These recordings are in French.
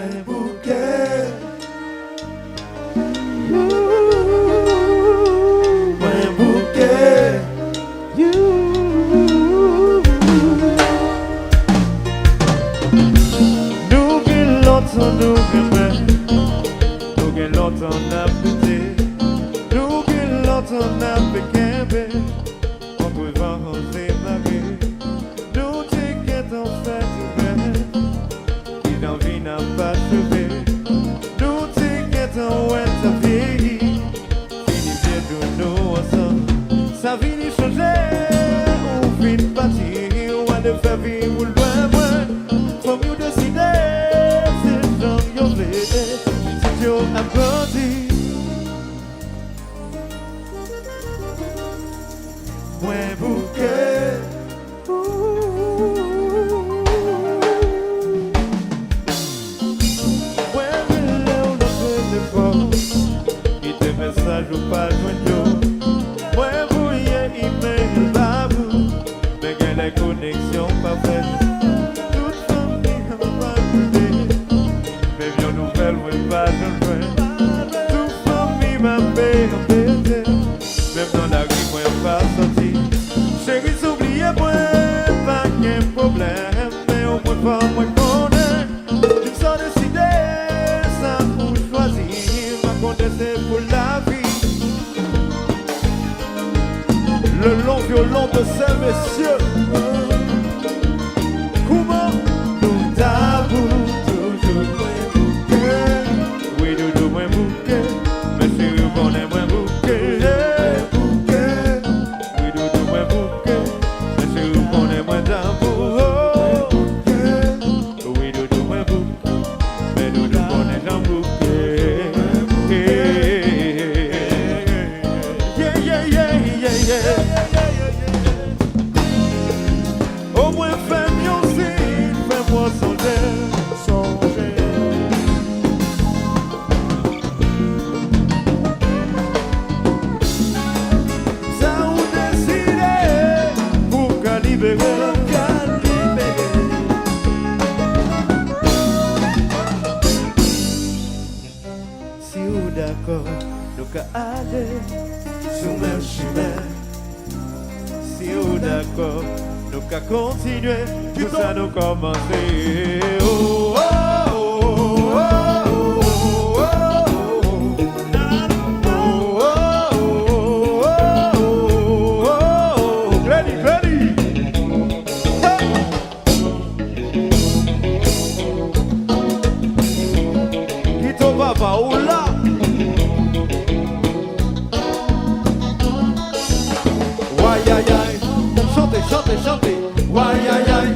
Mwen Bouke. Mwen Bouke. Nous gen longtemps nous gen nous gen longtemps n'a pété, nous gen longtemps n'a péqué, on peut voir on s'est marqué, nous t'inquiète en fait qui dans vie n'a pas trouvé, nous t'inquiète en ouais ta vie, fini bien de nous ensemble, sa vie n'est changée, on vit partir, on va de faire vivre ou loin, faut mieux décider, c'est genre yo plaisir. Yo a grandi. Mwen Bouke. Mwen vile ou le téléphone, qui te message ou pas joindre yo. Mwen bouye email babou, mais gen les connexions pas faites. Toute famille a pas coulé, mais bien nouvelle ou pas joindre. Même dans la rue, moi, pas sorti. Chérie, s'oubliez, moi, pas qu'un problème. Mais au moins, pas moi, connaît. Tu sors décidé, ça pour choisir. Ma compte, c'est pour la vie. Le long violon de ces messieurs. Comment nous tabou, toujours Mwen Bouke. Oui, toujours Mwen Bouke. Mais chérie, on est Mwen Bouke. Au moins fais-moi aussi, fais-moi songer. Ça ou décider pour qu'à libérer. Si ou d'accord, nous qu'à aller sur le chemin. Si ou d'accord, nous qu'à continuer, tout ça nous commencer. Oh, oh, oh, oh, oh, oh, Glenny, Glenny. Qui ton papa ou là? Aïe aïe aïe, chantez, chantez, chantez. Aïe aïe aïe,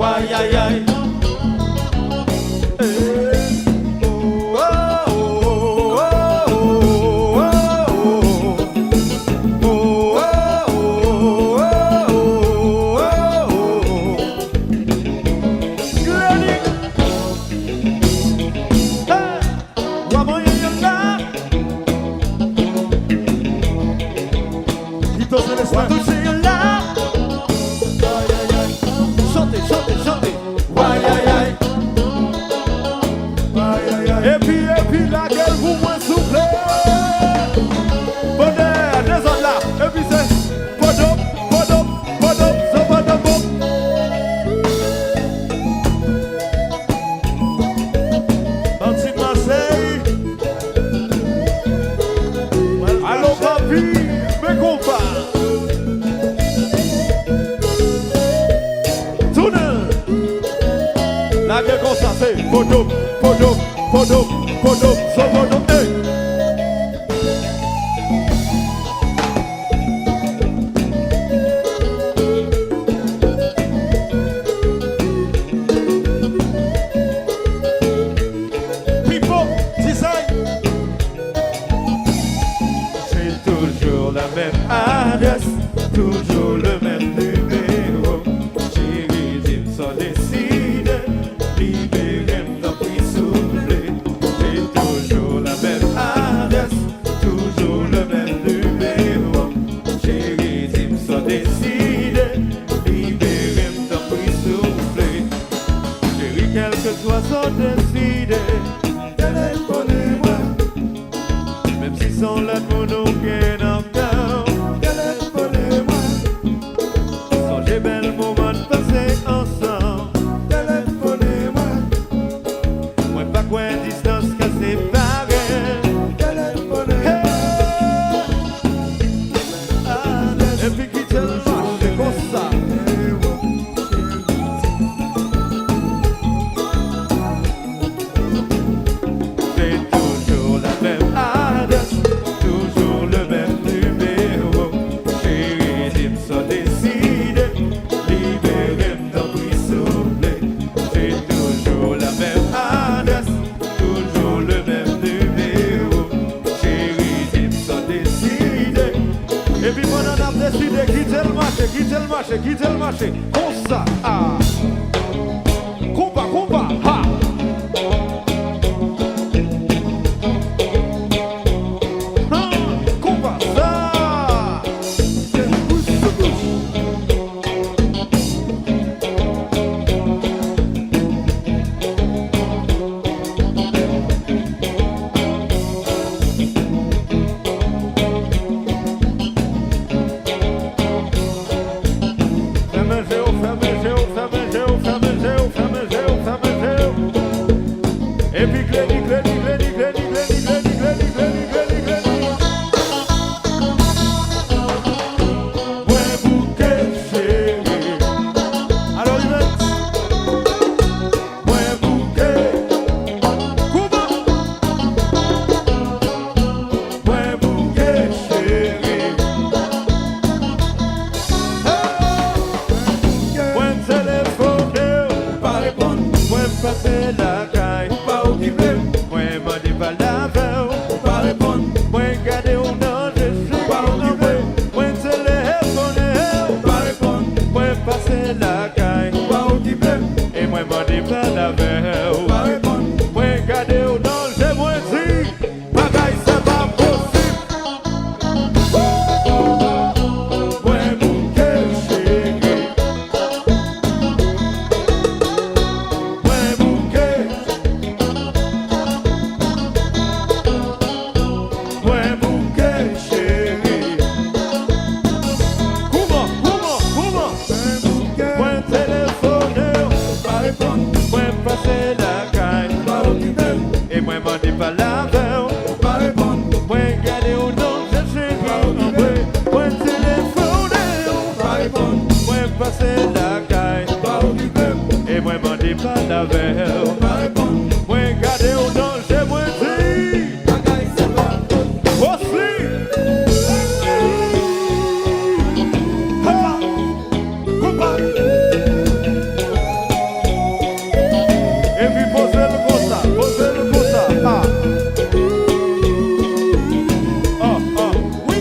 aïe aïe aïe. Et puis la gueule vous moins soufflez. Bonheur, des autres là. Et puis c'est podop, podop, podop, so podop. Parti de Marseille. Allô papi, mes compas. Tourne. La gueule comme ça c'est podop, podop. Podop, podop, so podop, hey. People, design. C'est toujours la même adresse, toujours le même numéro. Chérie, dis-moi sans décider, libérez-moi dans puis souffler. quel que soit son décidé, téléphonez-moi. Même si son lettre pour nous gagne encore, téléphonez-moi. Songez bel moment de passer ensemble, téléphonez-moi. Moi pas quoi distance qu'à séparer, téléphonez-moi. Et puis qui te marche, c'est comme ça. Quittez le marché, comme ça, ah. Combat, combat, ha. Combat, ça. Et puis Glenny. Mwen bouke chéri. Alors Yvette. Mwen bouke. Kouba. Mwen bouke chéri. Mwen téléphone, pas répondre. Mwen passe la caille. Mwen mandi pa la vew, pa repon. Mwen gade ou nan jesu, pa okipe. Mwen telefone, pa repon. Mwen pase la kay, pa okipe. E mwen mandi pa la vew, pa repon. Mwen gade ou nan je mwen di, bagay se pa posib. Mwen bouke chéri. Mwen bouke. Mwen bouke chéri. Comment? Mwen téléphone, pas répondre. Mwen passe la caille, pas occupé. Et mwen mandi pa la vew, pas répondre. Mwen gade ou non je chéri, pas occupé. Mwen téléphone, pas répondre. Mwen passe la caille, pas occupé. Et mwen mandi pa la vew, pas répondre. Mwen gade ou non je mwen di. Et puis posez le comme ça, ah. Oh, oui.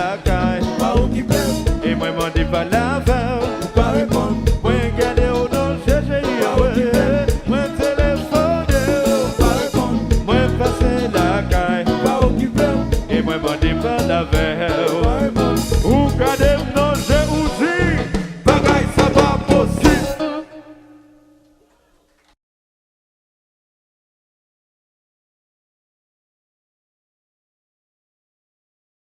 la caille. Pas ou qui plaît. Et moi m'en dis pas la veille.